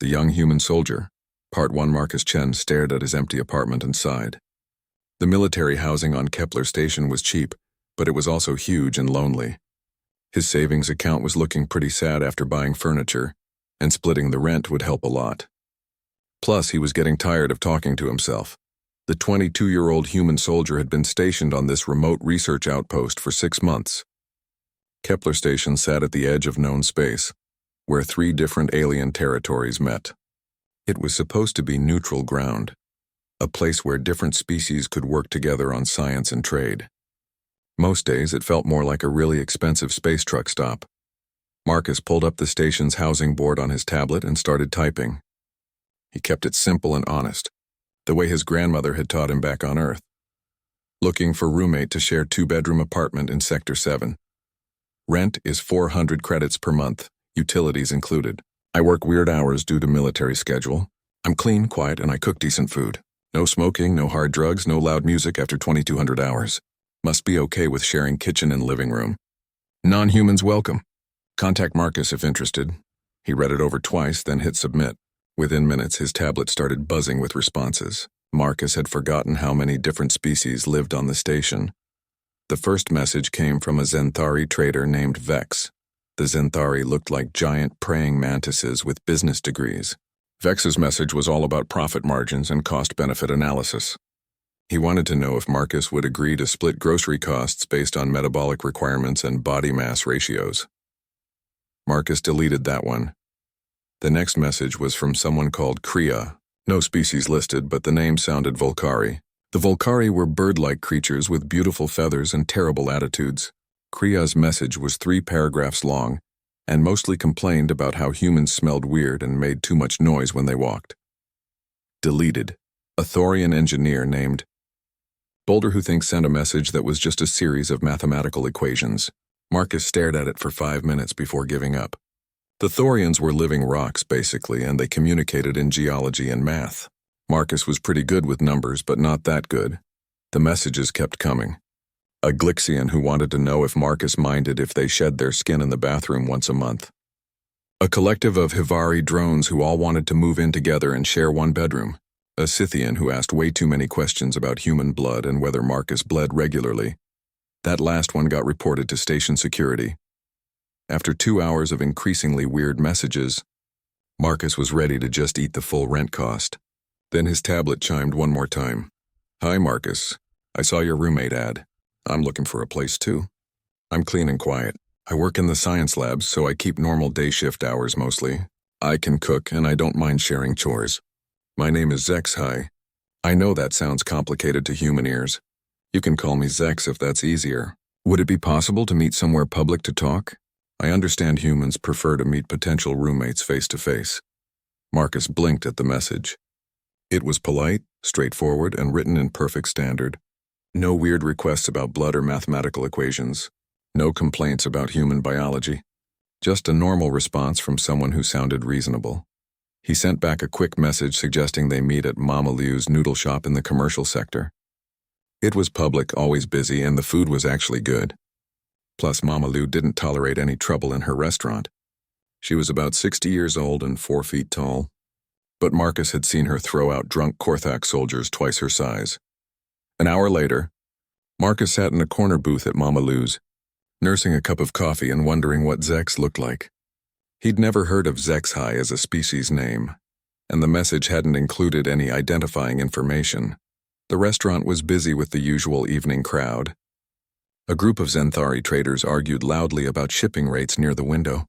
The Young Human Soldier. Part 1. Marcus Chen stared at his empty apartment and sighed. The military housing on Kepler Station was cheap, but it was also huge and lonely. His savings account was looking pretty sad after buying furniture, and splitting the rent would help a lot. Plus, he was getting tired of talking to himself. The 22-year-old human soldier had been stationed on this remote research outpost for 6 months. Kepler Station sat at the edge of known space, where 3 different alien territories met. It was supposed to be neutral ground, a place where different species could work together on science and trade. Most days, it felt more like a really expensive space truck stop. Marcus pulled up the station's housing board on his tablet and started typing. He kept it simple and honest, the way his grandmother had taught him back on Earth. Looking for roommate to share 2-bedroom apartment in Sector 7. Rent is 400 credits per month, utilities included. I work weird hours due to military schedule. I'm clean, quiet, and I cook decent food. No smoking, no hard drugs, no loud music after 2,200 hours. Must be okay with sharing kitchen and living room. Non-humans welcome. Contact Marcus if interested. He read it over twice, then hit submit. Within minutes, his tablet started buzzing with responses. Marcus had forgotten how many different species lived on the station. The first message came from a Zenthari trader named Vex. The Zenthari looked like giant praying mantises with business degrees. Vex's message was all about profit margins and cost-benefit analysis. He wanted to know if Marcus would agree to split grocery costs based on metabolic requirements and body mass ratios. Marcus deleted that one. The next message was from someone called Kriya. No species listed, but the name sounded Volcari. The Volcari were bird-like creatures with beautiful feathers and terrible attitudes. Kriya's message was 3 paragraphs long, and mostly complained about how humans smelled weird and made too much noise when they walked. Deleted. A Thorian engineer named Boulder who thinks sent a message that was just a series of mathematical equations. Marcus stared at it for 5 minutes before giving up. The Thorians were living rocks, basically, and they communicated in geology and math. Marcus was pretty good with numbers, but not that good. The messages kept coming. A Glixian who wanted to know if Marcus minded if they shed their skin in the bathroom once a month. A collective of Hivari drones who all wanted to move in together and share 1 bedroom. A Scythian who asked way too many questions about human blood and whether Marcus bled regularly. That last one got reported to station security. After 2 hours of increasingly weird messages, Marcus was ready to just eat the full rent cost. Then his tablet chimed one more time. Hi, Marcus. I saw your roommate ad. I'm looking for a place too. I'm clean and quiet. I work in the science labs, so I keep normal day shift hours mostly. I can cook, and I don't mind sharing chores. My name is HFY. I know that sounds complicated to human ears. You can call me Zex if that's easier. Would it be possible to meet somewhere public to talk? I understand humans prefer to meet potential roommates face to face. Marcus blinked at the message. It was polite, straightforward, and written in perfect standard. No weird requests about blood or mathematical equations. No complaints about human biology. Just a normal response from someone who sounded reasonable. He sent back a quick message suggesting they meet at Mama Liu's noodle shop in the commercial sector. It was public, always busy, and the food was actually good. Plus, Mama Liu didn't tolerate any trouble in her restaurant. She was about 60 years old and 4 feet tall. But Marcus had seen her throw out drunk Korthak soldiers twice her size. An hour later, Marcus sat in a corner booth at Mama Liu's, nursing a cup of coffee and wondering what Zex looked like. He'd never heard of HFY as a species name, and the message hadn't included any identifying information. The restaurant was busy with the usual evening crowd. A group of Zenthari traders argued loudly about shipping rates near the window.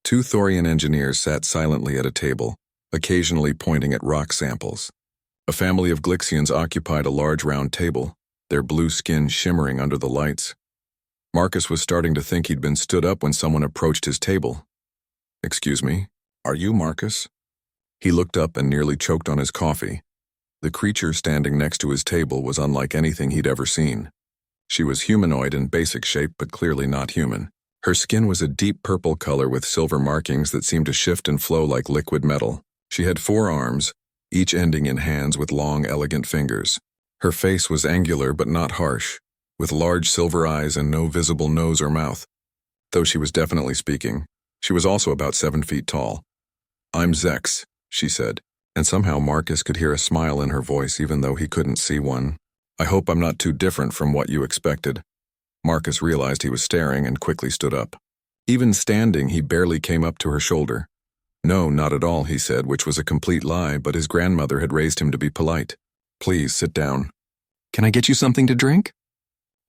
2 Thorian engineers sat silently at a table, occasionally pointing at rock samples. A family of Glixians occupied a large round table, their blue skin shimmering under the lights. Marcus was starting to think he'd been stood up when someone approached his table. Excuse me, are you Marcus? He looked up and nearly choked on his coffee. The creature standing next to his table was unlike anything he'd ever seen. She was humanoid in basic shape, but clearly not human. Her skin was a deep purple color with silver markings that seemed to shift and flow like liquid metal. She had 4 arms, each ending in hands with long, elegant fingers. Her face was angular but not harsh, with large silver eyes and no visible nose or mouth. Though she was definitely speaking, she was also about 7 feet tall. I'm Zex, she said, and somehow Marcus could hear a smile in her voice even though he couldn't see one. I hope I'm not too different from what you expected. Marcus realized he was staring and quickly stood up. Even standing, he barely came up to her shoulder. No, not at all, he said, which was a complete lie, but his grandmother had raised him to be polite. Please, sit down. Can I get you something to drink?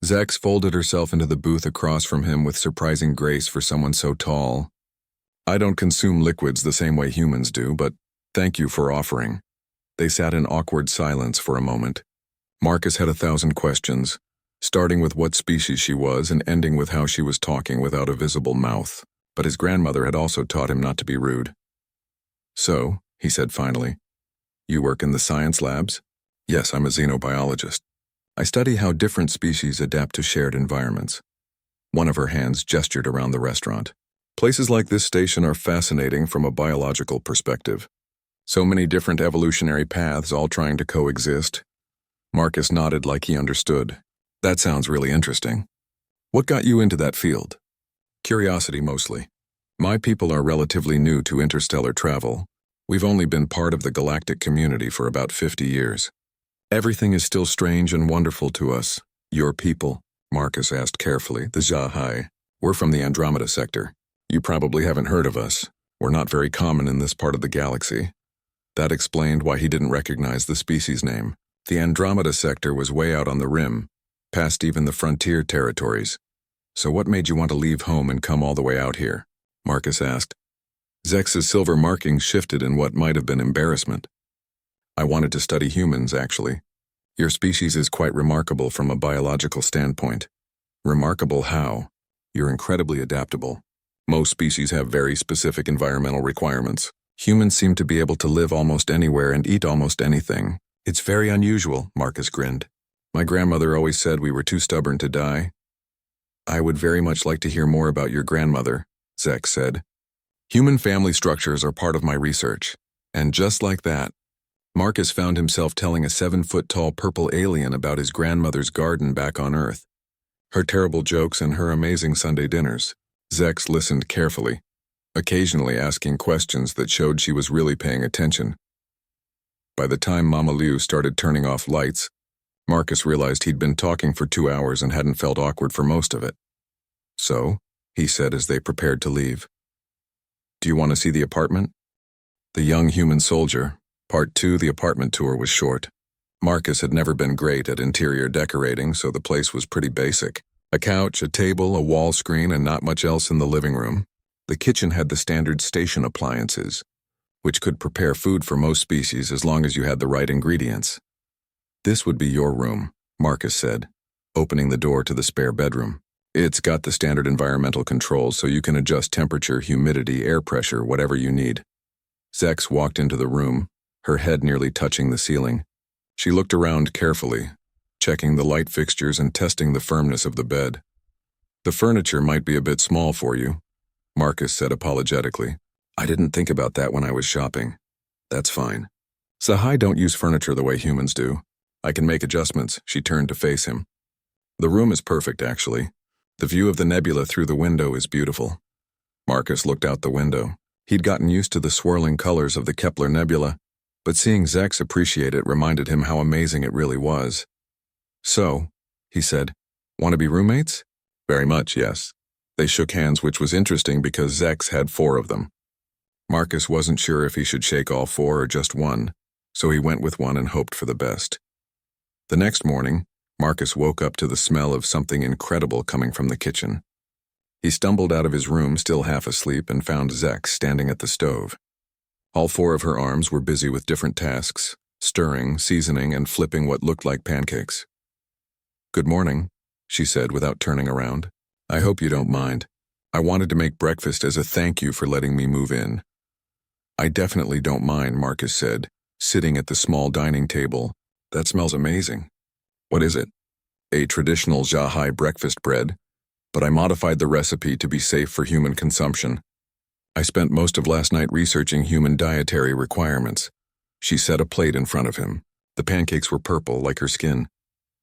Zex folded herself into the booth across from him with surprising grace for someone so tall. I don't consume liquids the same way humans do, but thank you for offering. They sat in awkward silence for a moment. Marcus had 1,000 questions, starting with what species she was and ending with how she was talking without a visible mouth, but his grandmother had also taught him not to be rude. So, he said finally, you work in the science labs? Yes, I'm a xenobiologist. I study how different species adapt to shared environments. One of her hands gestured around the restaurant. Places like this station are fascinating from a biological perspective. So many different evolutionary paths all trying to coexist. Marcus nodded like he understood. That sounds really interesting. What got you into that field? Curiosity mostly. My people are relatively new to interstellar travel. We've only been part of the galactic community for about 50 years. Everything is still strange and wonderful to us. Your people, Marcus asked carefully, the HFY. We're from the Andromeda sector. You probably haven't heard of us. We're not very common in this part of the galaxy. That explained why he didn't recognize the species name. The Andromeda sector was way out on the rim, past even the frontier territories. So what made you want to leave home and come all the way out here? Marcus asked. Zex's silver markings shifted in what might have been embarrassment. I wanted to study humans, actually. Your species is quite remarkable from a biological standpoint. Remarkable how? You're incredibly adaptable. Most species have very specific environmental requirements. Humans seem to be able to live almost anywhere and eat almost anything. It's very unusual, Marcus grinned. My grandmother always said we were too stubborn to die. I would very much like to hear more about your grandmother, Zex said. Human family structures are part of my research. And just like that, Marcus found himself telling a 7-foot-tall purple alien about his grandmother's garden back on Earth, her terrible jokes and her amazing Sunday dinners. Zex listened carefully, occasionally asking questions that showed she was really paying attention. By the time Mama Liu started turning off lights, Marcus realized he'd been talking for 2 hours and hadn't felt awkward for most of it. So, he said as they prepared to leave. Do you want to see the apartment? The Young Human Soldier, Part 2. The apartment tour was short. Marcus had never been great at interior decorating, so the place was pretty basic. A couch, a table, a wall screen, and not much else in the living room. The kitchen had the standard station appliances, which could prepare food for most species as long as you had the right ingredients. This would be your room, Marcus said, opening the door to the spare bedroom. It's got the standard environmental controls so you can adjust temperature, humidity, air pressure, whatever you need. Zex walked into the room, her head nearly touching the ceiling. She looked around carefully, checking the light fixtures and testing the firmness of the bed. The furniture might be a bit small for you, Marcus said apologetically. I didn't think about that when I was shopping. That's fine. Sahai don't use furniture the way humans do. I can make adjustments. She turned to face him. The room is perfect, actually. The view of the nebula through the window is beautiful. Marcus looked out the window. He'd gotten used to the swirling colors of the Kepler Nebula, but seeing Zex appreciate it reminded him how amazing it really was. So, he said, want to be roommates? Very much, yes. They shook hands, which was interesting because Zex had 4 of them. Marcus wasn't sure if he should shake all 4 or just one, so he went with one and hoped for the best. The next morning, Marcus woke up to the smell of something incredible coming from the kitchen. He stumbled out of his room, still half asleep, and found Zex standing at the stove. All 4 of her arms were busy with different tasks, stirring, seasoning, and flipping what looked like pancakes. Good morning, she said without turning around. I hope you don't mind. I wanted to make breakfast as a thank you for letting me move in. I definitely don't mind, Marcus said, sitting at the small dining table. That smells amazing. What is it? A traditional Zhahai breakfast bread, but I modified the recipe to be safe for human consumption. I spent most of last night researching human dietary requirements. She set a plate in front of him. The pancakes were purple, like her skin,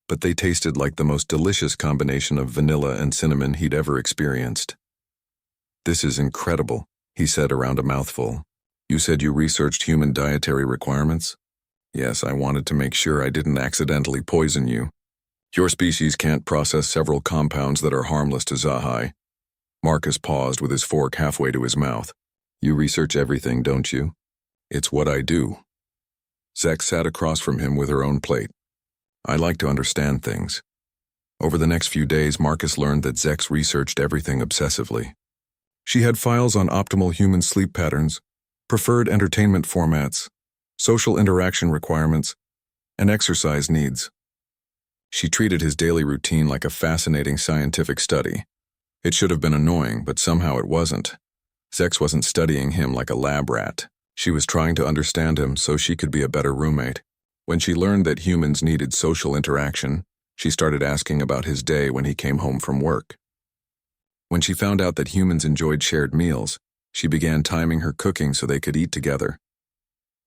but they tasted like the most delicious combination of vanilla and cinnamon he'd ever experienced. This is incredible, he said around a mouthful. You said you researched human dietary requirements? Yes, I wanted to make sure I didn't accidentally poison you. Your species can't process several compounds that are harmless to Zahai. Marcus paused with his fork halfway to his mouth. You research everything, don't you? It's what I do. Zex sat across from him with her own plate. I like to understand things. Over the next few days, Marcus learned that Zex researched everything obsessively. She had files on optimal human sleep patterns, preferred entertainment formats, social interaction requirements, and exercise needs. She treated his daily routine like a fascinating scientific study. It should have been annoying, but somehow it wasn't. Zex wasn't studying him like a lab rat. She was trying to understand him so she could be a better roommate. When she learned that humans needed social interaction, she started asking about his day when he came home from work. When she found out that humans enjoyed shared meals, she began timing her cooking so they could eat together.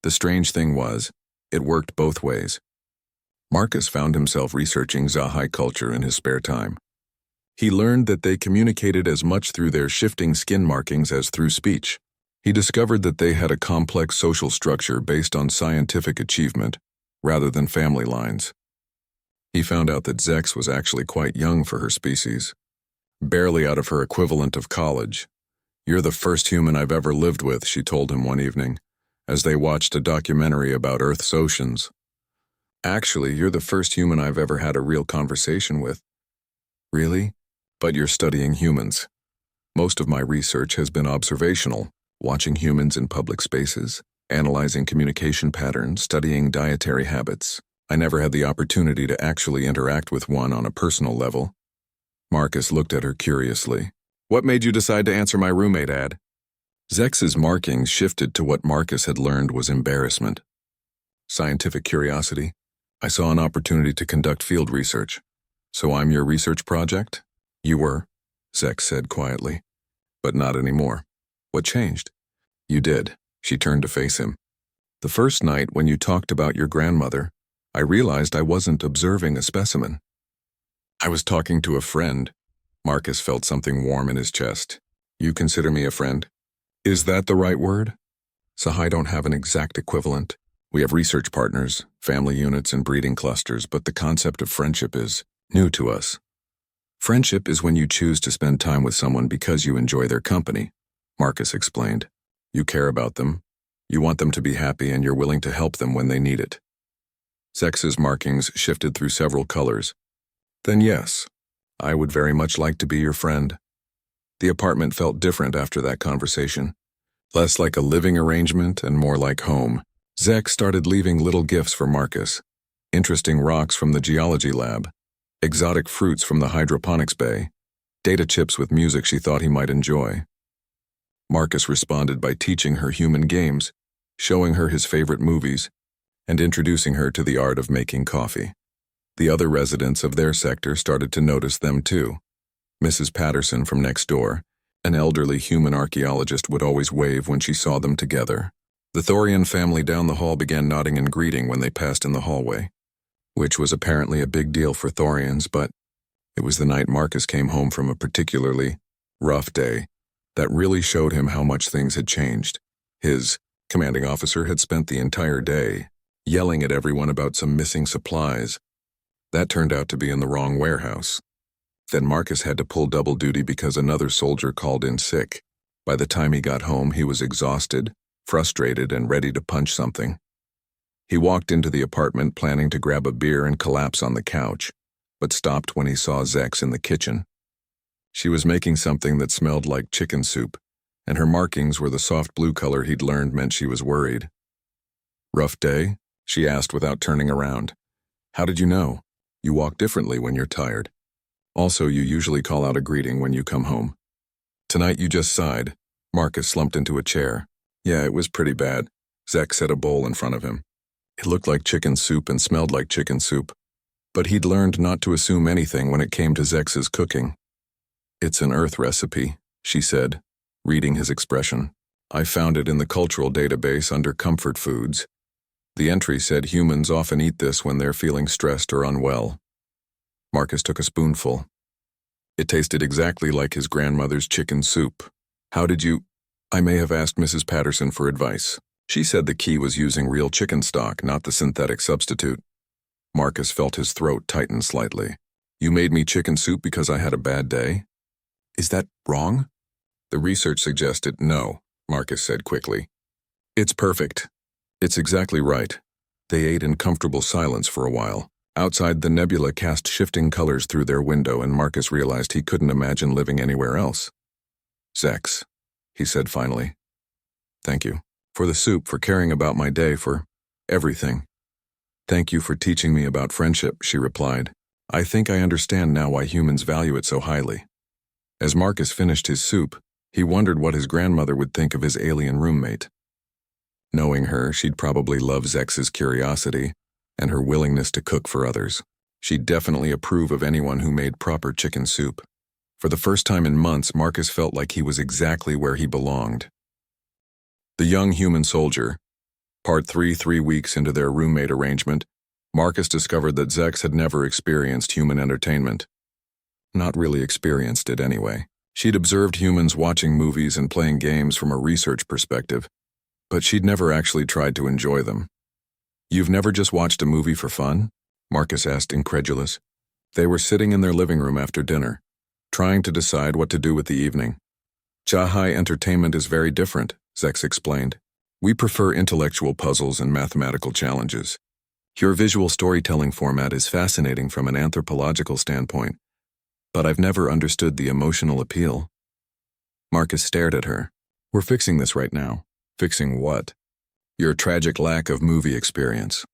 The strange thing was, it worked both ways. Marcus found himself researching Zahai culture in his spare time. He learned that they communicated as much through their shifting skin markings as through speech. He discovered that they had a complex social structure based on scientific achievement, rather than family lines. He found out that Zex was actually quite young for her species, barely out of her equivalent of college. You're the first human I've ever lived with, she told him one evening, as they watched a documentary about Earth's oceans. Actually, you're the first human I've ever had a real conversation with. Really? But you're studying humans. Most of my research has been observational, watching humans in public spaces, analyzing communication patterns, studying dietary habits. I never had the opportunity to actually interact with one on a personal level. Marcus looked at her curiously. What made you decide to answer my roommate ad? Zex's markings shifted to what Marcus had learned was embarrassment. Scientific curiosity. I saw an opportunity to conduct field research. So I'm your research project? You were, Zex said quietly. But not anymore. What changed? You did. She turned to face him. The first night when you talked about your grandmother, I realized I wasn't observing a specimen. I was talking to a friend. Marcus felt something warm in his chest. You consider me a friend? Is that the right word? Zahai don't have an exact equivalent. We have research partners, family units, and breeding clusters, but the concept of friendship is new to us. Friendship is when you choose to spend time with someone because you enjoy their company, Marcus explained. You care about them, you want them to be happy, and you're willing to help them when they need it. Zex's markings shifted through several colors. Then yes, I would very much like to be your friend. The apartment felt different after that conversation. Less like a living arrangement and more like home. Zex started leaving little gifts for Marcus. Interesting rocks from the geology lab, exotic fruits from the hydroponics bay, data chips with music she thought he might enjoy. Marcus responded by teaching her human games, showing her his favorite movies, and introducing her to the art of making coffee. The other residents of their sector started to notice them too. Mrs. Patterson from next door, an elderly human archaeologist, would always wave when she saw them together. The Thorian family down the hall began nodding in greeting when they passed in the hallway, which was apparently a big deal for Thorians, but it was the night Marcus came home from a particularly rough day that really showed him how much things had changed. His commanding officer had spent the entire day yelling at everyone about some missing supplies. That turned out to be in the wrong warehouse. Then Marcus had to pull double duty because another soldier called in sick. By the time he got home, he was exhausted, frustrated, and ready to punch something. He walked into the apartment planning to grab a beer and collapse on the couch, but stopped when he saw Zex in the kitchen. She was making something that smelled like chicken soup, and her markings were the soft blue color he'd learned meant she was worried. Rough day? She asked without turning around. How did you know? You walk differently when you're tired. Also, you usually call out a greeting when you come home. Tonight you just sighed. Marcus slumped into a chair. Yeah, it was pretty bad. Zex set a bowl in front of him. It looked like chicken soup and smelled like chicken soup, but he'd learned not to assume anything when it came to Zex's cooking. It's an Earth recipe, she said, reading his expression. I found it in the cultural database under comfort foods. The entry said humans often eat this when they're feeling stressed or unwell. Marcus took a spoonful. It tasted exactly like his grandmother's chicken soup. How did you... I may have asked Mrs. Patterson for advice. She said the key was using real chicken stock, not the synthetic substitute. Marcus felt his throat tighten slightly. You made me chicken soup because I had a bad day? Is that wrong? The research suggested no, Marcus said quickly. It's perfect. It's exactly right. They ate in comfortable silence for a while. Outside, the nebula cast shifting colors through their window, and Marcus realized he couldn't imagine living anywhere else. Zex, he said finally. Thank you. For the soup, for caring about my day, for everything. Thank you for teaching me about friendship, she replied. I think I understand now why humans value it so highly. As Marcus finished his soup, he wondered what his grandmother would think of his alien roommate. Knowing her, she'd probably love Zex's curiosity and her willingness to cook for others. She'd definitely approve of anyone who made proper chicken soup. For the first time in months, Marcus felt like he was exactly where he belonged. The Young Human Soldier. Part 3. 3 weeks into their roommate arrangement, Marcus discovered that Zex had never experienced human entertainment. Not really experienced it anyway. She'd observed humans watching movies and playing games from a research perspective, but she'd never actually tried to enjoy them. You've never just watched a movie for fun? Marcus asked, incredulous. They were sitting in their living room after dinner, trying to decide what to do with the evening. HFY entertainment is very different, Zex explained. We prefer intellectual puzzles and mathematical challenges. Your visual storytelling format is fascinating from an anthropological standpoint, but I've never understood the emotional appeal. Marcus stared at her. We're fixing this right now. Fixing what? Your tragic lack of movie experience.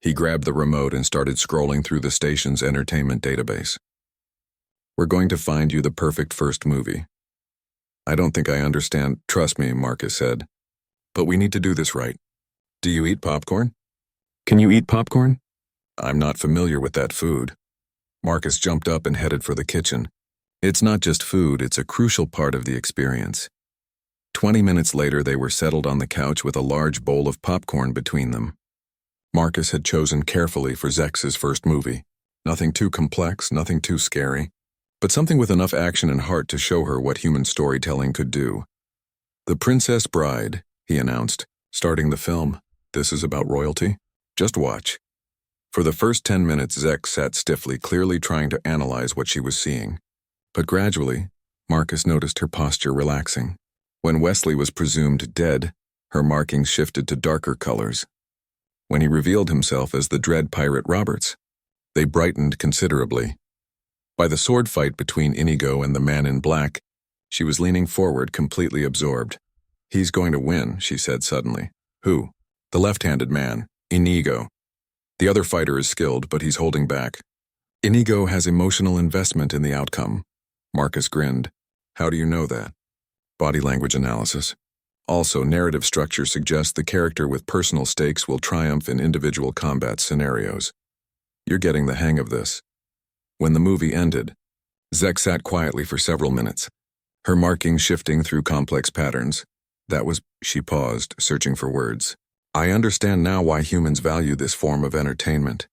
He grabbed the remote and started scrolling through the station's entertainment database. We're going to find you the perfect first movie. I don't think I understand. Trust me, Marcus said. But we need to do this right. Do you eat popcorn? Can you eat popcorn? I'm not familiar with that food. Marcus jumped up and headed for the kitchen. It's not just food, it's a crucial part of the experience. 20 minutes later, they were settled on the couch with a large bowl of popcorn between them. Marcus had chosen carefully for Zex's first movie. Nothing too complex, nothing too scary, but something with enough action and heart to show her what human storytelling could do. The Princess Bride, he announced, starting the film. This is about royalty. Just watch. For the first 10 minutes, Zex sat stiffly, clearly trying to analyze what she was seeing. But gradually, Marcus noticed her posture relaxing. When Wesley was presumed dead, her markings shifted to darker colors. When he revealed himself as the dread pirate Roberts, they brightened considerably. By the sword fight between Inigo and the man in black, she was leaning forward, completely absorbed. He's going to win, she said suddenly. Who? The left-handed man, Inigo. The other fighter is skilled, but he's holding back. Inigo has emotional investment in the outcome. Marcus grinned. How do you know that? Body language analysis. Also, narrative structure suggests the character with personal stakes will triumph in individual combat scenarios. You're getting the hang of this. When the movie ended, Zex sat quietly for several minutes, her markings shifting through complex patterns. She paused, searching for words. I understand now why humans value this form of entertainment.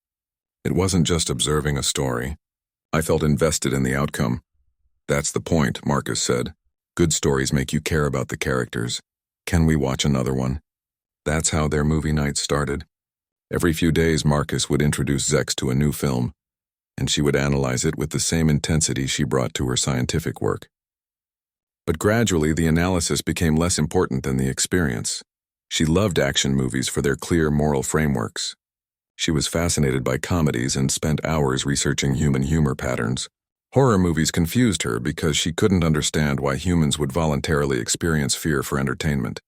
It wasn't just observing a story. I felt invested in the outcome. That's the point, Marcus said. Good stories make you care about the characters. Can we watch another one? That's how their movie night started. Every few days, Marcus would introduce Zex to a new film, and she would analyze it with the same intensity she brought to her scientific work. But gradually, the analysis became less important than the experience. She loved action movies for their clear moral frameworks. She was fascinated by comedies and spent hours researching human humor patterns. Horror movies confused her because she couldn't understand why humans would voluntarily experience fear for entertainment.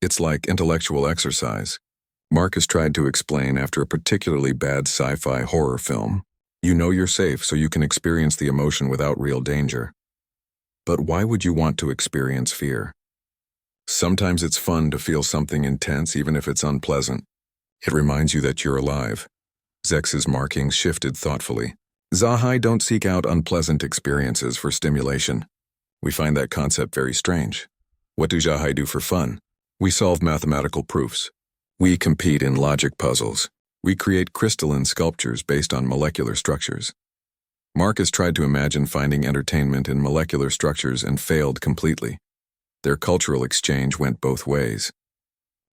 It's like intellectual exercise, Marcus tried to explain after a particularly bad sci-fi horror film. You know you're safe so you can experience the emotion without real danger. But why would you want to experience fear? Sometimes it's fun to feel something intense even if it's unpleasant. It reminds you that you're alive. Zex's markings shifted thoughtfully. HFY don't seek out unpleasant experiences for stimulation. We find that concept very strange. What do HFY do for fun? We solve mathematical proofs. We compete in logic puzzles. We create crystalline sculptures based on molecular structures. Marcus tried to imagine finding entertainment in molecular structures and failed completely. Their cultural exchange went both ways.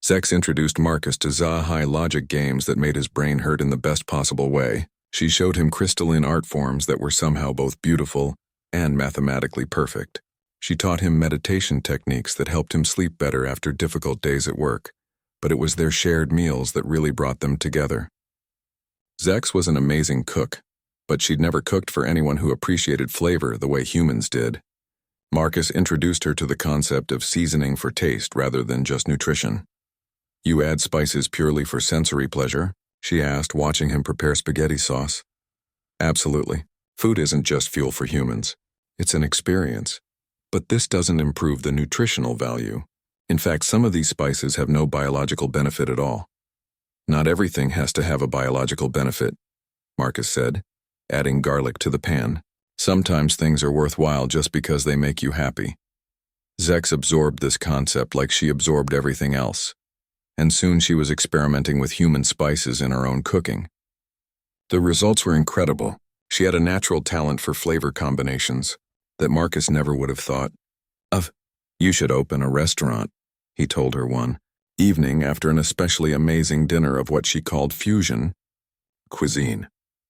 Zex introduced Marcus to high logic games that made his brain hurt in the best possible way. She showed him crystalline art forms that were somehow both beautiful and mathematically perfect. She taught him meditation techniques that helped him sleep better after difficult days at work, but it was their shared meals that really brought them together. Zex was an amazing cook, but she'd never cooked for anyone who appreciated flavor the way humans did. Marcus introduced her to the concept of seasoning for taste rather than just nutrition. "You add spices purely for sensory pleasure?" she asked, watching him prepare spaghetti sauce. "Absolutely. Food isn't just fuel for humans. It's an experience. But this doesn't improve the nutritional value. In fact, some of these spices have no biological benefit at all." "Not everything has to have a biological benefit," Marcus said, adding garlic to the pan. "Sometimes things are worthwhile just because they make you happy." Zex absorbed this concept like she absorbed everything else, and soon she was experimenting with human spices in her own cooking. The results were incredible. She had a natural talent for flavor combinations that Marcus never would have thought of. "You should open a restaurant," he told her one evening after an especially amazing dinner of what she called fusion cuisine.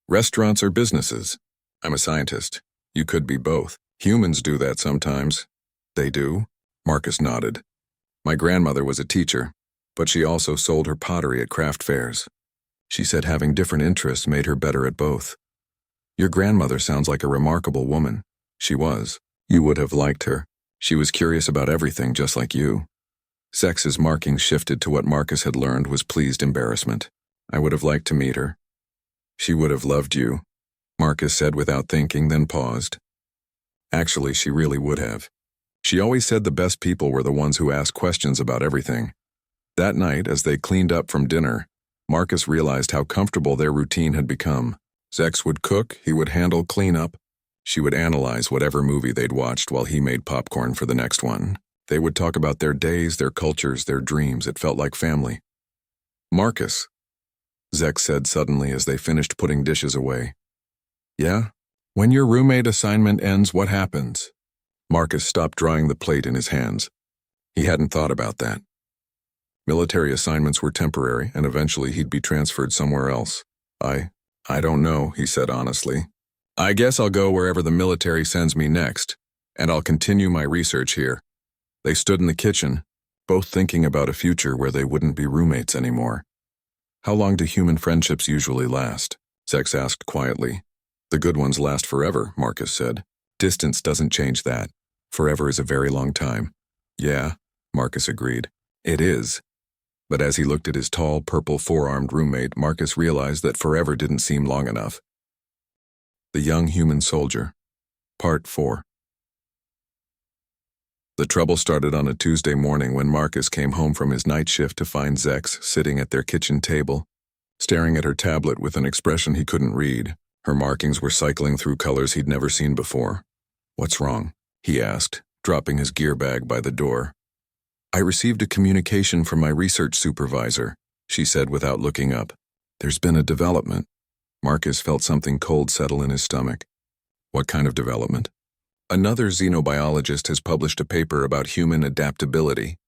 "Restaurants are businesses. I'm a scientist. You could be both. Humans do that sometimes." "They do?" Marcus nodded. "My grandmother was a teacher, but she also sold her pottery at craft fairs. She said having different interests made her better at both." "Your grandmother sounds like a remarkable woman." "She was. You would have liked her. She was curious about everything just like you." Zex's marking shifted to what Marcus had learned was pleased embarrassment. "I would have liked to meet her." "She would have loved you," Marcus said without thinking, then paused. "Actually, she really would have. She always said the best people were the ones who asked questions about everything." That night, as they cleaned up from dinner, Marcus realized how comfortable their routine had become. Zex would cook, he would handle cleanup. She would analyze whatever movie they'd watched while he made popcorn for the next one. They would talk about their days, their cultures, their dreams. It felt like family. "Marcus," Zex said suddenly as they finished putting dishes away. "Yeah? When your roommate assignment ends, what happens?" Marcus stopped drying the plate in his hands. He hadn't thought about that. Military assignments were temporary, and eventually he'd be transferred somewhere else. I don't know," he said honestly. "I guess I'll go wherever the military sends me next, and I'll continue my research here." They stood in the kitchen, both thinking about a future where they wouldn't be roommates anymore. "How long do human friendships usually last?" Zex asked quietly. "The good ones last forever," Marcus said. "Distance doesn't change that. Forever is a very long time." "Yeah," Marcus agreed. "It is." But as he looked at his tall, purple four-armed roommate, Marcus realized that forever didn't seem long enough. The Young Human Soldier, Part 4. The trouble started on a Tuesday morning when Marcus came home from his night shift to find Zex sitting at their kitchen table, staring at her tablet with an expression he couldn't read. Her markings were cycling through colors he'd never seen before. "What's wrong?" he asked, dropping his gear bag by the door. "I received a communication from my research supervisor," she said without looking up. "There's been a development." Marcus felt something cold settle in his stomach. "What kind of development?" "Another xenobiologist has published a paper about human adaptability.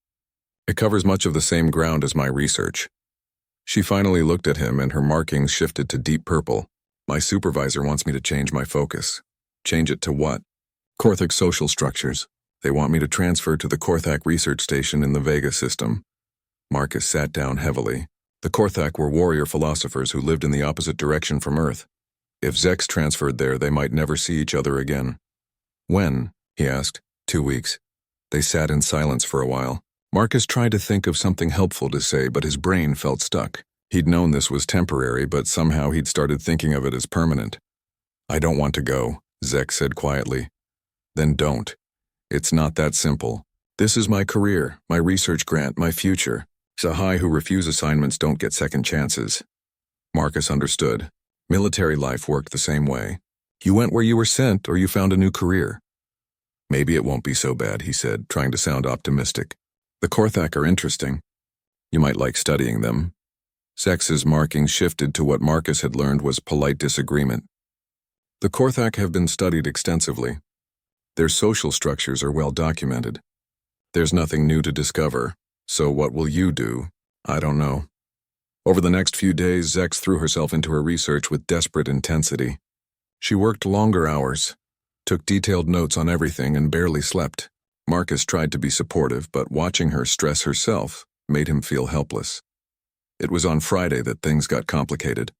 It covers much of the same ground as my research." She finally looked at him and her markings shifted to deep purple. "My supervisor wants me to change my focus." "Change it to what?" "Korthak social structures. They want me to transfer to the Korthak research station in the Vega system." Marcus sat down heavily. The Korthak were warrior philosophers who lived in the opposite direction from Earth. If Zex transferred there, they might never see each other again. "When?" he asked. 2 weeks. They sat in silence for a while. Marcus tried to think of something helpful to say, but his brain felt stuck. He'd known this was temporary, but somehow he'd started thinking of it as permanent. "I don't want to go," Zex said quietly. "Then don't. It's not that simple. This is my career, my research grant, my future. Sahai who refuse assignments don't get second chances." Marcus understood. Military life worked the same way. You went where you were sent, or you found a new career. "Maybe it won't be so bad," he said, trying to sound optimistic. "The Korthak are interesting. You might like studying them." Zex's marking shifted to what Marcus had learned was polite disagreement. "The Korthak have been studied extensively. Their social structures are well documented. There's nothing new to discover, so what will you do? I don't know. Over the next few days, Zex threw herself into her research with desperate intensity. She worked longer hours, took detailed notes on everything, and barely slept. Marcus tried to be supportive, but watching her stress herself made him feel helpless. It was on Friday that things got complicated.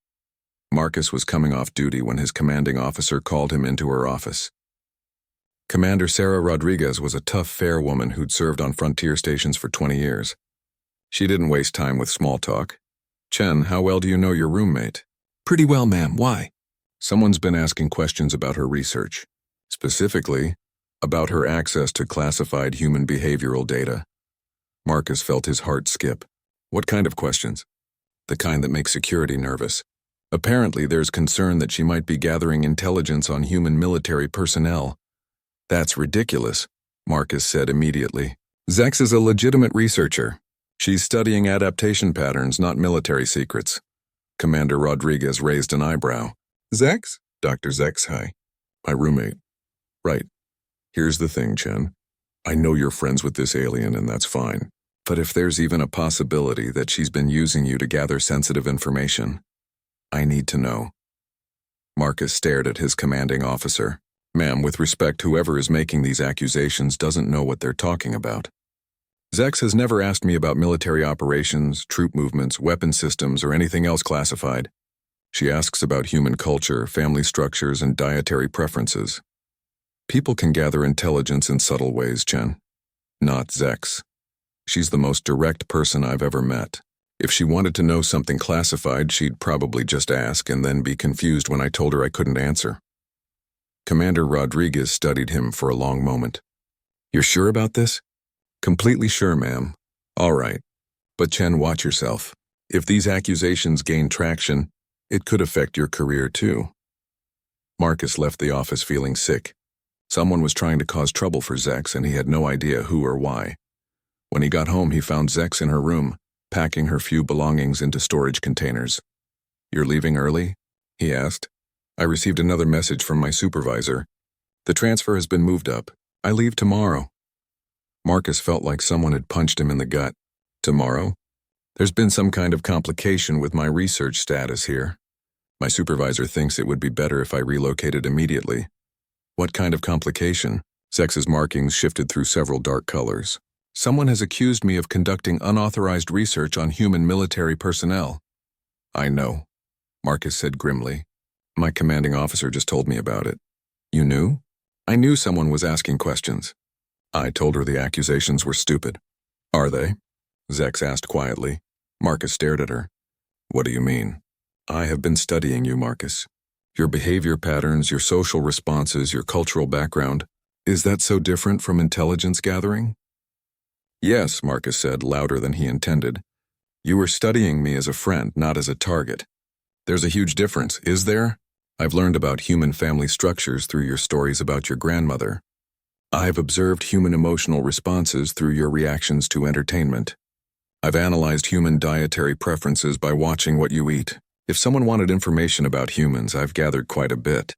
Marcus was coming off duty when his commanding officer called him into her office. Commander Sarah Rodriguez was a tough, fair woman who'd served on frontier stations for 20 years. She didn't waste time with small talk. "Chen, how well do you know your roommate?" Pretty well, ma'am. Why? Someone's been asking questions about her research. Specifically, about her access to classified human behavioral data. Marcus felt his heart skip. What kind of questions? The kind that make security nervous. Apparently, there's concern that she might be gathering intelligence on human military personnel. That's ridiculous, Marcus said immediately. Zex is a legitimate researcher. She's studying adaptation patterns, not military secrets. Commander Rodriguez raised an eyebrow. Zex? Dr. Zex, hi. My roommate. Right. Here's the thing, Chen. I know you're friends with this alien, and that's fine. But if there's even a possibility that she's been using you to gather sensitive information, I need to know. Marcus stared at his commanding officer. Ma'am, with respect, whoever is making these accusations doesn't know what they're talking about. Zex has never asked me about military operations, troop movements, weapon systems, or anything else classified. She asks about human culture, family structures, and dietary preferences. People can gather intelligence in subtle ways, Chen. Not Zex. She's the most direct person I've ever met. If she wanted to know something classified, she'd probably just ask and then be confused when I told her I couldn't answer. Commander Rodriguez studied him for a long moment. You're sure about this? Completely sure, ma'am. All right. But Chen, watch yourself. If these accusations gain traction, it could affect your career too. Marcus left the office feeling sick. Someone was trying to cause trouble for Zex, and he had no idea who or why. When he got home, he found Zex in her room, packing her few belongings into storage containers. You're leaving early? He asked. I received another message from my supervisor. The transfer has been moved up. I leave tomorrow. Marcus felt like someone had punched him in the gut. Tomorrow? There's been some kind of complication with my research status here. My supervisor thinks it would be better if I relocated immediately. What kind of complication? Zex's markings shifted through several dark colors. Someone has accused me of conducting unauthorized research on human military personnel. I know, Marcus said grimly. My commanding officer just told me about it. You knew? I knew someone was asking questions. I told her the accusations were stupid. Are they? Zex asked quietly. Marcus stared at her. What do you mean? I have been studying you, Marcus. Your behavior patterns, your social responses, your cultural background. Is that so different from intelligence gathering? Yes, Marcus said, louder than he intended. You were studying me as a friend, not as a target. There's a huge difference, is there? I've learned about human family structures through your stories about your grandmother. I've observed human emotional responses through your reactions to entertainment. I've analyzed human dietary preferences by watching what you eat. If someone wanted information about humans, I've gathered quite a bit.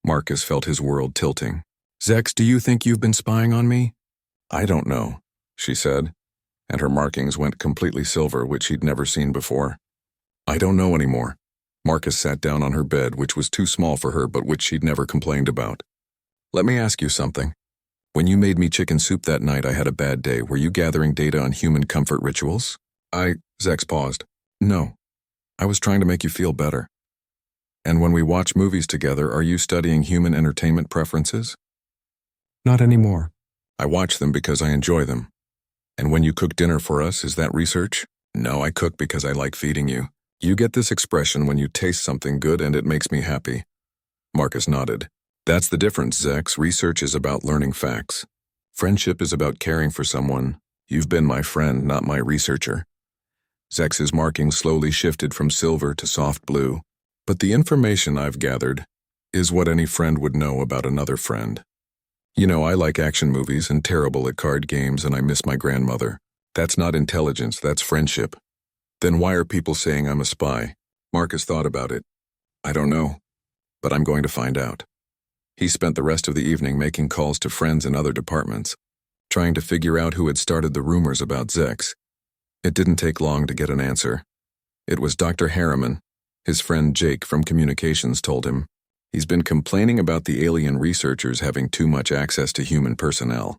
Marcus felt his world tilting. Zex, do you think you've been spying on me? I don't know, she said, and her markings went completely silver, which he'd never seen before. I don't know anymore. Marcus sat down on her bed, which was too small for her, but which she'd never complained about. Let me ask you something. When you made me chicken soup that night, I had a bad day. Were you gathering data on human comfort rituals? Zex paused. No. I was trying to make you feel better. And when we watch movies together, are you studying human entertainment preferences? Not anymore. I watch them because I enjoy them. And when you cook dinner for us, is that research? No, I cook because I like feeding you. You get this expression when you taste something good and it makes me happy. Marcus nodded. That's the difference, Zex. Research is about learning facts. Friendship is about caring for someone. You've been my friend, not my researcher. Zex's markings slowly shifted from silver to soft blue. But the information I've gathered is what any friend would know about another friend. You know, I like action movies and terrible at card games, and I miss my grandmother. That's not intelligence, that's friendship. Then why are people saying I'm a spy? Marcus thought about it. I don't know, but I'm going to find out. He spent the rest of the evening making calls to friends in other departments, trying to figure out who had started the rumors about Zex. It didn't take long to get an answer. It was Dr. Harriman. His friend Jake from communications told him. He's been complaining about the alien researchers having too much access to human personnel.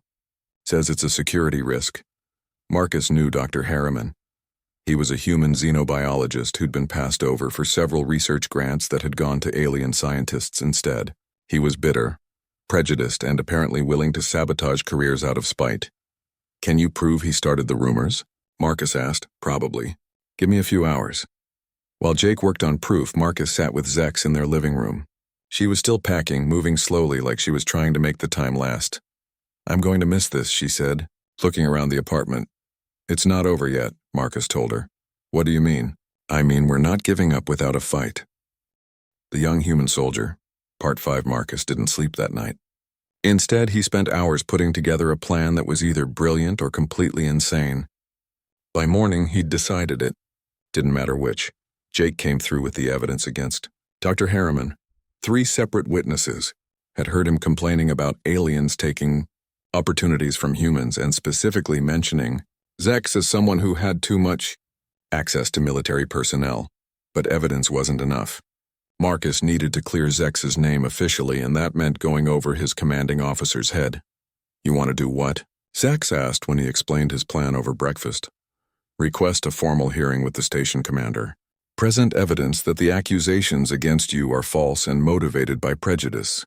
Says it's a security risk. Marcus knew Dr. Harriman. He was a human xenobiologist who'd been passed over for several research grants that had gone to alien scientists instead. He was bitter, prejudiced, and apparently willing to sabotage careers out of spite. Can you prove he started the rumors? Marcus asked. Probably. Give me a few hours. While Jake worked on proof, Marcus sat with Zex in their living room. She was still packing, moving slowly like she was trying to make the time last. I'm going to miss this, she said, looking around the apartment. It's not over yet, Marcus told her. What do you mean? I mean we're not giving up without a fight. The young human soldier. Part 5. Marcus didn't sleep that night. Instead, he spent hours putting together a plan that was either brilliant or completely insane. By morning, he'd decided it. Didn't matter which. Jake came through with the evidence against Dr. Harriman. 3 separate witnesses had heard him complaining about aliens taking opportunities from humans and specifically mentioning Zex as someone who had too much access to military personnel. But evidence wasn't enough. Marcus needed to clear Zex's name officially, and that meant going over his commanding officer's head. You want to do what? Zex asked when he explained his plan over breakfast. Request a formal hearing with the station commander. Present evidence that the accusations against you are false and motivated by prejudice.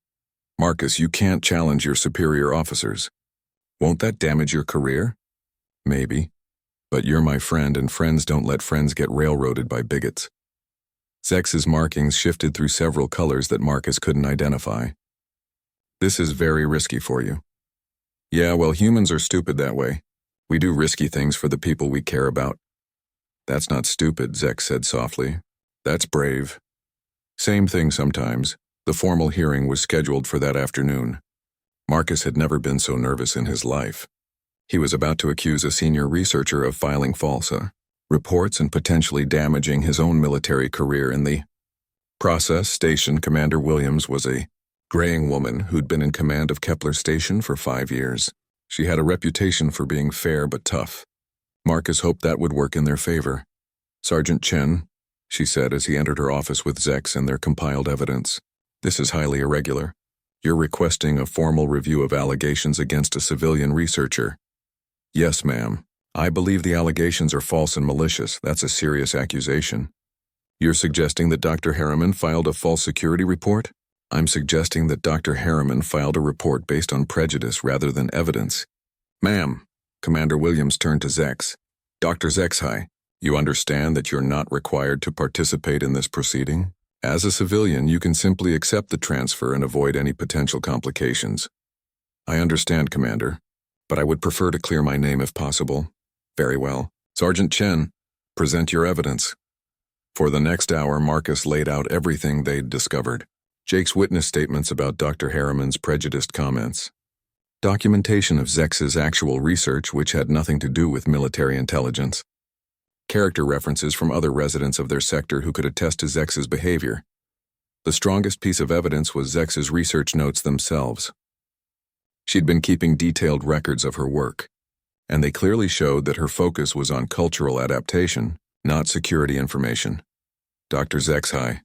Marcus, you can't challenge your superior officers. Won't that damage your career? Maybe. But you're my friend, and friends don't let friends get railroaded by bigots. Zex's markings shifted through several colors that Marcus couldn't identify. This is very risky for you. Yeah, well, humans are stupid that way. We do risky things for the people we care about. That's not stupid, Zex said softly. That's brave. Same thing sometimes. The formal hearing was scheduled for that afternoon. Marcus had never been so nervous in his life. He was about to accuse a senior researcher of filing false reports and potentially damaging his own military career in the process. Station Commander Williams was a graying woman who'd been in command of Kepler Station for 5 years. She had a reputation for being fair but tough. Marcus hoped that would work in their favor. Sergeant Chen, she said as he entered her office with Zex and their compiled evidence. This is highly irregular. You're requesting a formal review of allegations against a civilian researcher. Yes, ma'am. I believe the allegations are false and malicious. That's a serious accusation. You're suggesting that Dr. Harriman filed a false security report? I'm suggesting that Dr. Harriman filed a report based on prejudice rather than evidence. Ma'am, Commander Williams turned to Zex. Dr. Zexhi, you understand that you're not required to participate in this proceeding? As a civilian, you can simply accept the transfer and avoid any potential complications. I understand, Commander, but I would prefer to clear my name if possible. Very well. Sergeant Chen, present your evidence. For the next hour, Marcus laid out everything they'd discovered. Jake's witness statements about Dr. Harriman's prejudiced comments. Documentation of Zex's actual research which had nothing to do with military intelligence. Character references from other residents of their sector who could attest to Zex's behavior. The strongest piece of evidence was Zex's research notes themselves. She'd been keeping detailed records of her work, and they clearly showed that her focus was on cultural adaptation, not security information. Dr. Zexhi,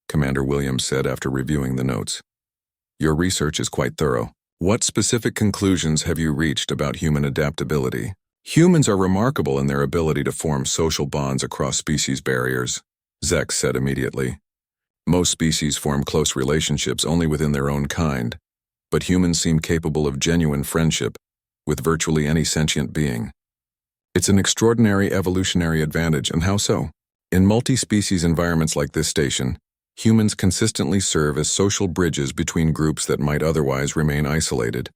Commander Williams said after reviewing the notes. Your research is quite thorough. What specific conclusions have you reached about human adaptability? Humans are remarkable in their ability to form social bonds across species barriers, Zex said immediately. Most species form close relationships only within their own kind, but humans seem capable of genuine friendship with virtually any sentient being. It's an extraordinary evolutionary advantage, and how so? In multi-species environments like this station, humans consistently serve as social bridges between groups that might otherwise remain isolated.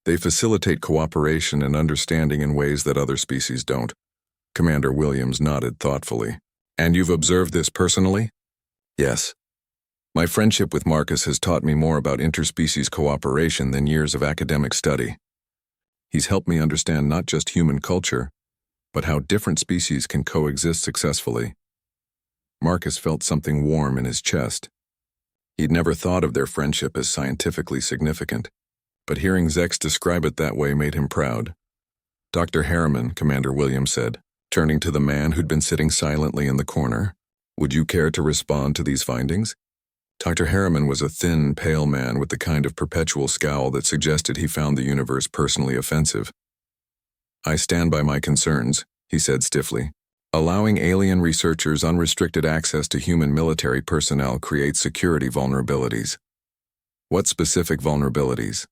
They facilitate cooperation and understanding in ways that other species don't. Commander Williams nodded thoughtfully. And you've observed this personally? Yes. My friendship with Marcus has taught me more about interspecies cooperation than years of academic study. He's helped me understand not just human culture, but how different species can coexist successfully. Marcus felt something warm in his chest. He'd never thought of their friendship as scientifically significant. but hearing Zex describe it that way made him proud. Dr. Harriman, Commander Williams said, turning to the man who'd been sitting silently in the corner. Would you care to respond to these findings? Dr. Harriman was a thin, pale man with the kind of perpetual scowl that suggested he found the universe personally offensive. I stand by my concerns, he said stiffly. Allowing alien researchers unrestricted access to human military personnel creates security vulnerabilities. What specific vulnerabilities?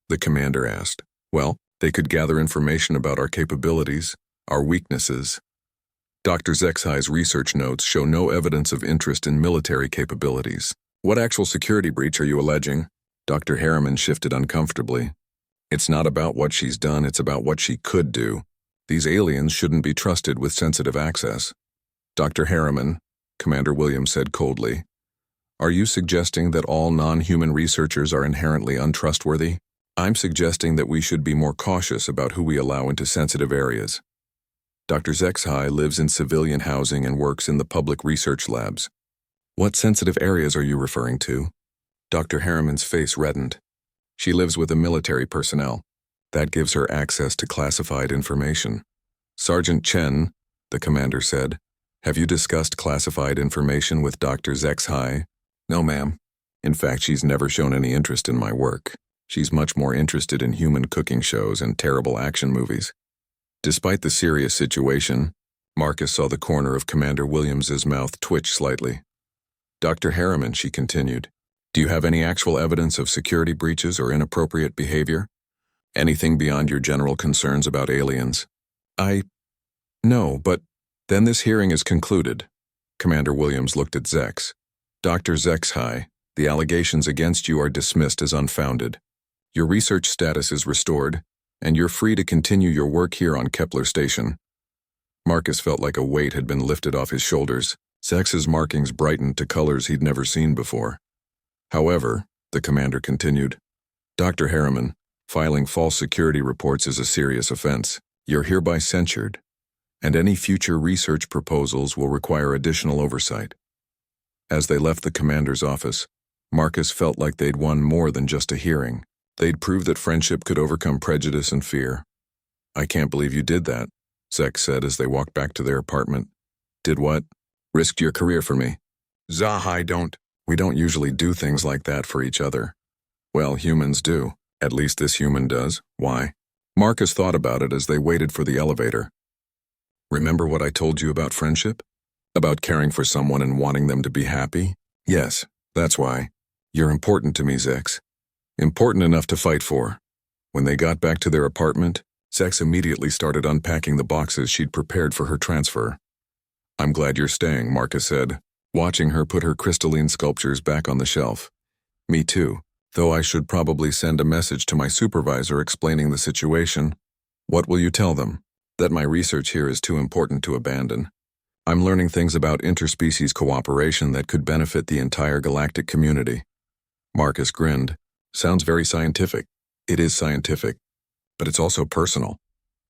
The commander asked. Well, they could gather information about our capabilities, our weaknesses. Dr. Zexhi's research notes show no evidence of interest in military capabilities. What actual security breach are you alleging? Dr. Harriman shifted uncomfortably. It's not about what she's done, it's about what she could do. These aliens shouldn't be trusted with sensitive access. Dr. Harriman, Commander Williams said coldly, are you suggesting that all non-human researchers are inherently untrustworthy? I'm suggesting that we should be more cautious about who we allow into sensitive areas. Dr. Zexhi lives in civilian housing and works in the public research labs. What sensitive areas are you referring to? Dr. Harriman's face reddened. She lives with the military personnel. That gives her access to classified information. Sergeant Chen, the commander said, have you discussed classified information with Dr. Zexhi? No, ma'am. In fact, she's never shown any interest in my work. She's much more interested in human cooking shows and terrible action movies. Despite the serious situation, Marcus saw the corner of Commander Williams's mouth twitch slightly. Dr. Harriman, she continued, do you have any actual evidence of security breaches or inappropriate behavior? Anything beyond your general concerns about aliens? No, but then this hearing is concluded. Commander Williams looked at Zex. Dr. Zexhi, the allegations against you are dismissed as unfounded. Your research status is restored, and you're free to continue your work here on Kepler Station. Marcus felt like a weight had been lifted off his shoulders. Zex's markings brightened to colors he'd never seen before. However, the commander continued, Dr. Harriman, filing false security reports is a serious offense. You're hereby censured, and any future research proposals will require additional oversight. As they left the commander's office, Marcus felt like they'd won more than just a hearing. They'd proved that friendship could overcome prejudice and fear. I can't believe you did that, Zex said as they walked back to their apartment. Did what? Risked your career for me. Zahi, we don't usually do things like that for each other. Well, humans do. At least this human does. Why? Marcus thought about it as they waited for the elevator. Remember what I told you about friendship? About caring for someone and wanting them to be happy? Yes, that's why. You're important to me, Zex. Important enough to fight for. When they got back to their apartment, Zex immediately started unpacking the boxes she'd prepared for her transfer. I'm glad you're staying, Marcus said, watching her put her crystalline sculptures back on the shelf. Me too, though I should probably send a message to my supervisor explaining the situation. What will you tell them? That my research here is too important to abandon. I'm learning things about interspecies cooperation that could benefit the entire galactic community. Marcus grinned. Sounds very scientific. It is scientific, but it's also personal.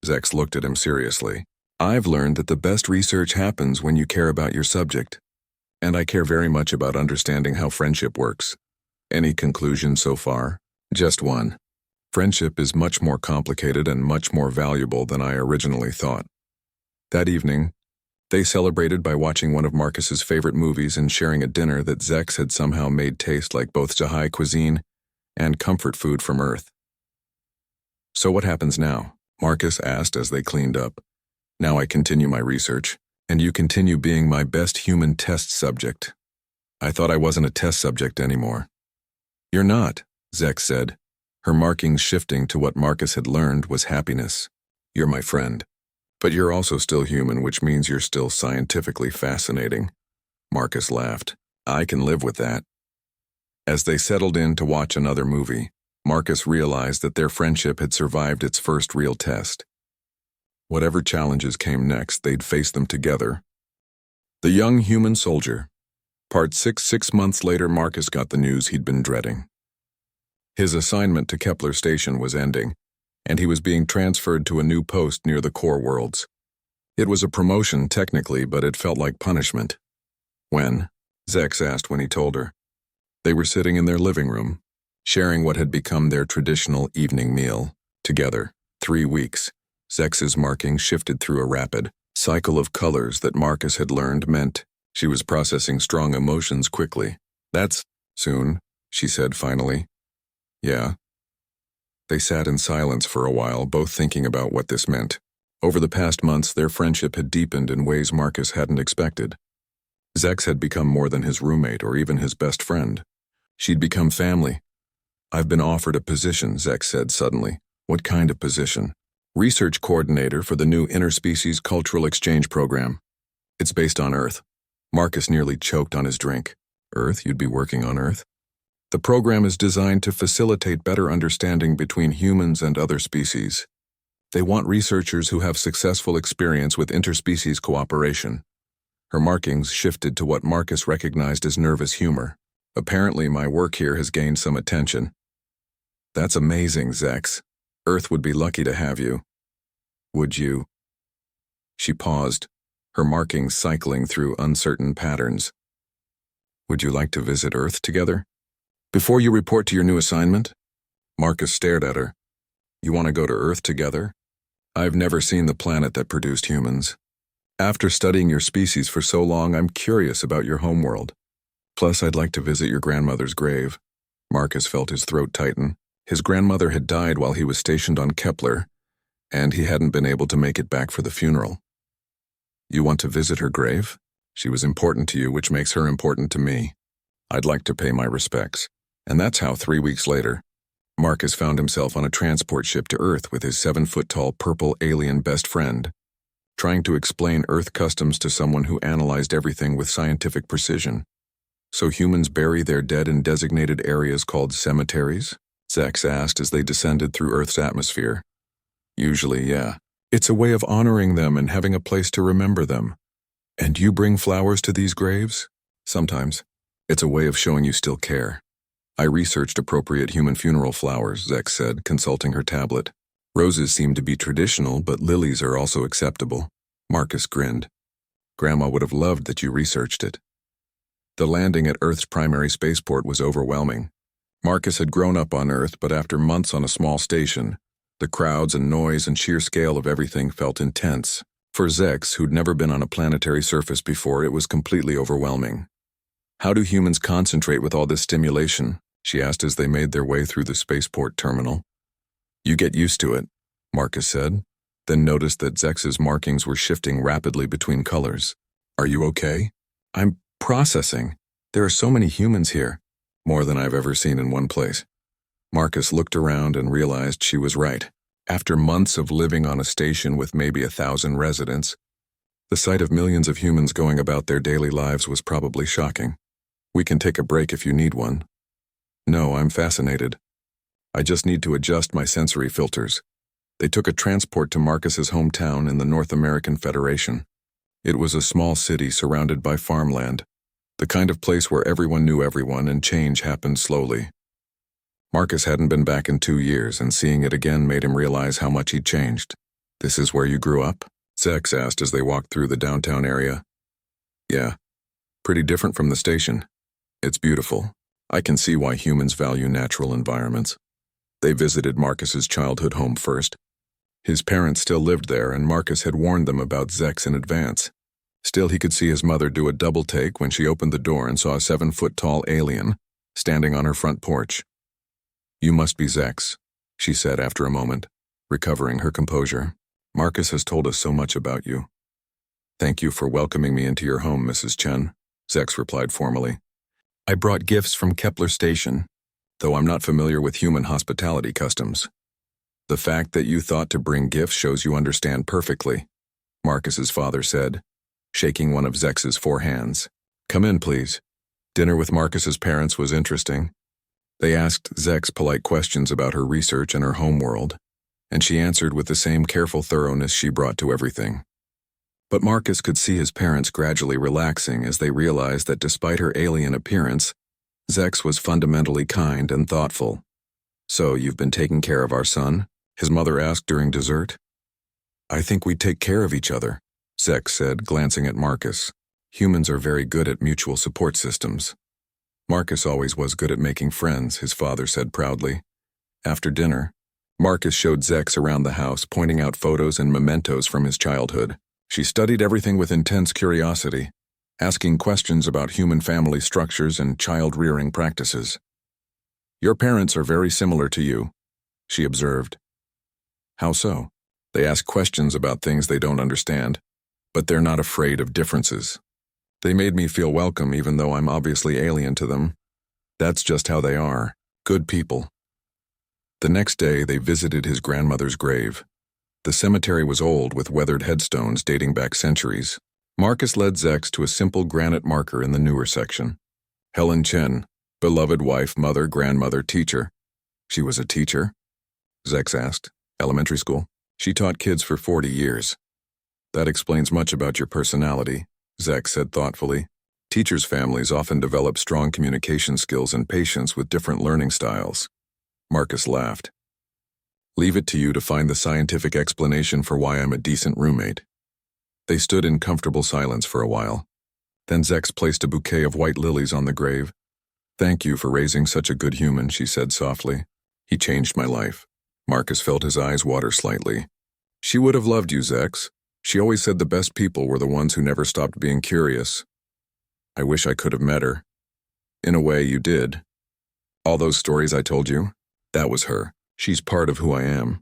Zex looked at him seriously. I've learned that the best research happens when you care about your subject. And I care very much about understanding how friendship works. Any conclusion so far? Just one. Friendship is much more complicated and much more valuable than I originally thought. That evening, they celebrated by watching one of Marcus's favorite movies and sharing a dinner that Zex had somehow made taste like both Sci-Fi cuisine and comfort food from Earth. So what happens now? Marcus asked as they cleaned up. Now I continue my research, and you continue being my best human test subject. I thought I wasn't a test subject anymore. You're not, Zex said, her markings shifting to what Marcus had learned was happiness. You're my friend. But you're also still human, which means you're still scientifically fascinating. Marcus laughed. I can live with that. As they settled in to watch another movie, Marcus realized that their friendship had survived its first real test. Whatever challenges came next, they'd face them together. The Young Human Soldier. Part 6. 6 months later, Marcus got the news he'd been dreading. His assignment to Kepler Station was ending, and he was being transferred to a new post near the core worlds. It was a promotion, technically, but it felt like punishment. When? Zex asked when he told her. They were sitting in their living room. sharing what had become their traditional evening meal. Together, 3 weeks, Zex's markings shifted through a rapid cycle of colors that Marcus had learned meant she was processing strong emotions quickly. "That's soon," she said finally. "Yeah." They sat in silence for a while, both thinking about what this meant. Over the past months, their friendship had deepened in ways Marcus hadn't expected. Zex had become more than his roommate or even his best friend. She'd become family. "I've been offered a position," Zex said suddenly. "What kind of position?" "Research coordinator for the new interspecies cultural exchange program. It's based on Earth." Marcus nearly choked on his drink. "Earth? You'd be working on Earth?" "The program is designed to facilitate better understanding between humans and other species. They want researchers who have successful experience with interspecies cooperation." Her markings shifted to what Marcus recognized as nervous humor. "Apparently my work here has gained some attention." "That's amazing, Zex. Earth would be lucky to have you." "Would you?" She paused, her markings cycling through uncertain patterns. "Would you like to visit Earth together? Before you report to your new assignment?" Marcus stared at her. "You want to go to Earth together? I've never seen the planet that produced humans. After studying your species for so long, I'm curious about your homeworld. Plus, I'd like to visit your grandmother's grave." Marcus felt his throat tighten. His grandmother had died while he was stationed on Kepler, and he hadn't been able to make it back for the funeral. "You want to visit her grave? She was important to you, which makes her important to me. I'd like to pay my respects." And that's how 3 weeks later, Marcus found himself on a transport ship to Earth with his 7-foot-tall purple alien best friend, trying to explain Earth customs to someone who analyzed everything with scientific precision. "So humans bury their dead in designated areas called cemeteries?" Zex asked as they descended through Earth's atmosphere. "Usually, yeah. It's a way of honoring them and having a place to remember them." "And you bring flowers to these graves?" "Sometimes. It's a way of showing you still care." "I researched appropriate human funeral flowers," Zex said, consulting her tablet. "Roses seem to be traditional, but lilies are also acceptable." Marcus grinned. "Grandma would have loved that you researched it." The landing at Earth's primary spaceport was overwhelming. Marcus had grown up on Earth, but after months on a small station, the crowds and noise and sheer scale of everything felt intense. For Zex, who'd never been on a planetary surface before, it was completely overwhelming. "How do humans concentrate with all this stimulation?" she asked as they made their way through the spaceport terminal. "You get used to it," Marcus said, then noticed that Zex's markings were shifting rapidly between colors. "Are you okay?" "I'm processing. There are so many humans here, more than I've ever seen in one place." Marcus looked around and realized she was right. After months of living on a station with maybe 1,000 residents, the sight of millions of humans going about their daily lives was probably shocking. "We can take a break if you need one." "No, I'm fascinated. I just need to adjust my sensory filters." They took a transport to Marcus's hometown in the North American Federation. It was a small city surrounded by farmland, the kind of place where everyone knew everyone and change happened slowly. Marcus hadn't been back in 2 years, and seeing it again made him realize how much he'd changed. "This is where you grew up?" Zex asked as they walked through the downtown area. "Yeah, pretty different from the station. It's beautiful. I can see why humans value natural environments." They visited Marcus's childhood home first. His parents still lived there, and Marcus had warned them about Zex in advance. Still, he could see his mother do a double take when she opened the door and saw a 7-foot-tall alien standing on her front porch. "You must be Zex," she said after a moment, recovering her composure. "Marcus has told us so much about you." "Thank you for welcoming me into your home, Mrs. Chen," Zex replied formally. "I brought gifts from Kepler Station, though I'm not familiar with human hospitality customs." "The fact that you thought to bring gifts shows you understand perfectly," Marcus's father said, shaking one of Zex's 4 hands. "Come in, please." Dinner with Marcus's parents was interesting. They asked Zex polite questions about her research and her homeworld, and she answered with the same careful thoroughness she brought to everything. But Marcus could see his parents gradually relaxing as they realized that despite her alien appearance, Zex was fundamentally kind and thoughtful. "So, you've been taking care of our son?" his mother asked during dessert. "I think we take care of each other," Zex said, glancing at Marcus. "Humans are very good at mutual support systems." Marcus always was good at making friends, his father said proudly. After dinner, Marcus showed Zex around the house, pointing out photos and mementos from his childhood. She studied everything with intense curiosity, asking questions about human family structures and child-rearing practices. "Your parents are very similar to you," she observed. "How so?" "They ask questions about things they don't understand, but they're not afraid of differences. They made me feel welcome even though I'm obviously alien to them. That's just how they are. Good people." The next day, they visited his grandmother's grave. The cemetery was old, with weathered headstones dating back centuries. Marcus led Zex to a simple granite marker in the newer section. Helen Chen, beloved wife, mother, grandmother, teacher. "She was a teacher?" Zex asked. "Elementary school. She taught kids for 40 years. "That explains much about your personality," Zex said thoughtfully. "Teachers' families often develop strong communication skills and patience with different learning styles." Marcus laughed. "Leave it to you to find the scientific explanation for why I'm a decent roommate." They stood in comfortable silence for a while. Then Zex placed a bouquet of white lilies on the grave. "Thank you for raising such a good human," she said softly. "He changed my life." Marcus felt his eyes water slightly. "She would have loved you, Zex. She always said the best people were the ones who never stopped being curious. I wish I could have met her." "In a way, you did. All those stories I told you, that was her. She's part of who I am."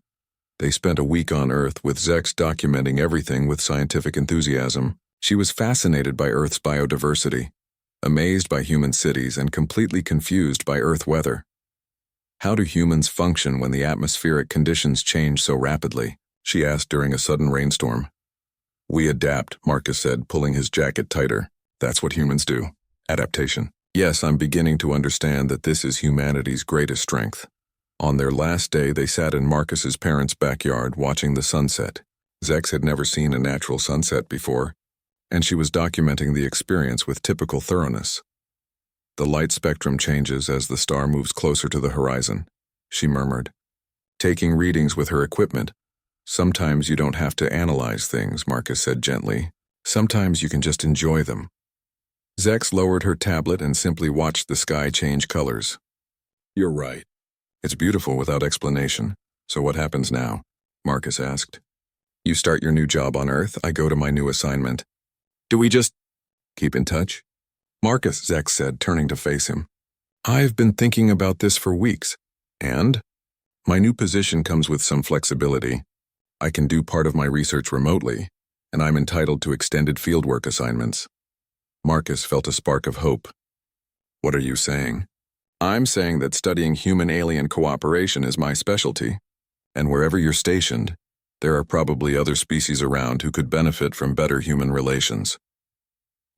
They spent a week on Earth, with Zex documenting everything with scientific enthusiasm. She was fascinated by Earth's biodiversity, amazed by human cities, and completely confused by Earth weather. "How do humans function when the atmospheric conditions change so rapidly?" she asked during a sudden rainstorm. "We adapt," Marcus said, pulling his jacket tighter. "That's what humans do. Adaptation." "Yes, I'm beginning to understand that this is humanity's greatest strength." On their last day, they sat in Marcus's parents' backyard watching the sunset. Zex had never seen a natural sunset before, and she was documenting the experience with typical thoroughness. "The light spectrum changes as the star moves closer to the horizon," she murmured, taking readings with her equipment. "Sometimes you don't have to analyze things," Marcus said gently. "Sometimes you can just enjoy them." Zex lowered her tablet and simply watched the sky change colors. "You're right. It's beautiful without explanation. So what happens now?" Marcus asked. "You start your new job on Earth, I go to my new assignment. Do we just keep in touch?" "Marcus," Zex said, turning to face him. "I've been thinking about this for weeks. And? My new position comes with some flexibility. I can do part of my research remotely, and I'm entitled to extended fieldwork assignments." Marcus felt a spark of hope. "What are you saying?" "I'm saying that studying human-alien cooperation is my specialty, and wherever you're stationed, there are probably other species around who could benefit from better human relations.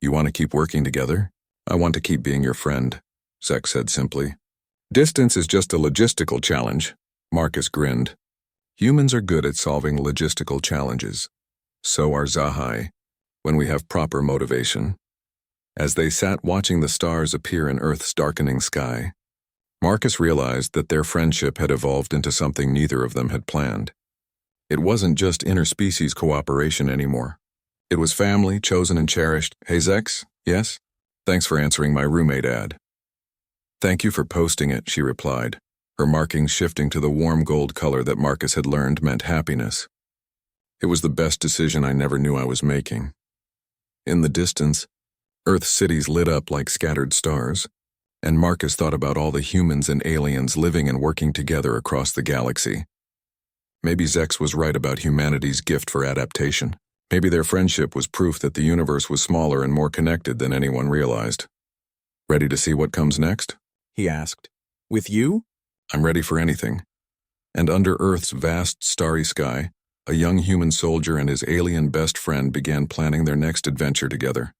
You want to keep working together? I want to keep being your friend," Zex said simply. "Distance is just a logistical challenge," Marcus grinned. "Humans are good at solving logistical challenges. So are Zahai, when we have proper motivation." As they sat watching the stars appear in Earth's darkening sky, Marcus realized that their friendship had evolved into something neither of them had planned. It wasn't just interspecies cooperation anymore. It was family, chosen and cherished. "Hey, Zex? Yes? Thanks for answering my roommate ad." "Thank you for posting it," she replied, her markings shifting to the warm gold color that Marcus had learned meant happiness. "It was the best decision I never knew I was making." In the distance, Earth's cities lit up like scattered stars, and Marcus thought about all the humans and aliens living and working together across the galaxy. Maybe Zex was right about humanity's gift for adaptation. Maybe their friendship was proof that the universe was smaller and more connected than anyone realized. "Ready to see what comes next?" he asked. "With you?" "I'm ready for anything." And under Earth's vast starry sky, a young human soldier and his alien best friend began planning their next adventure together.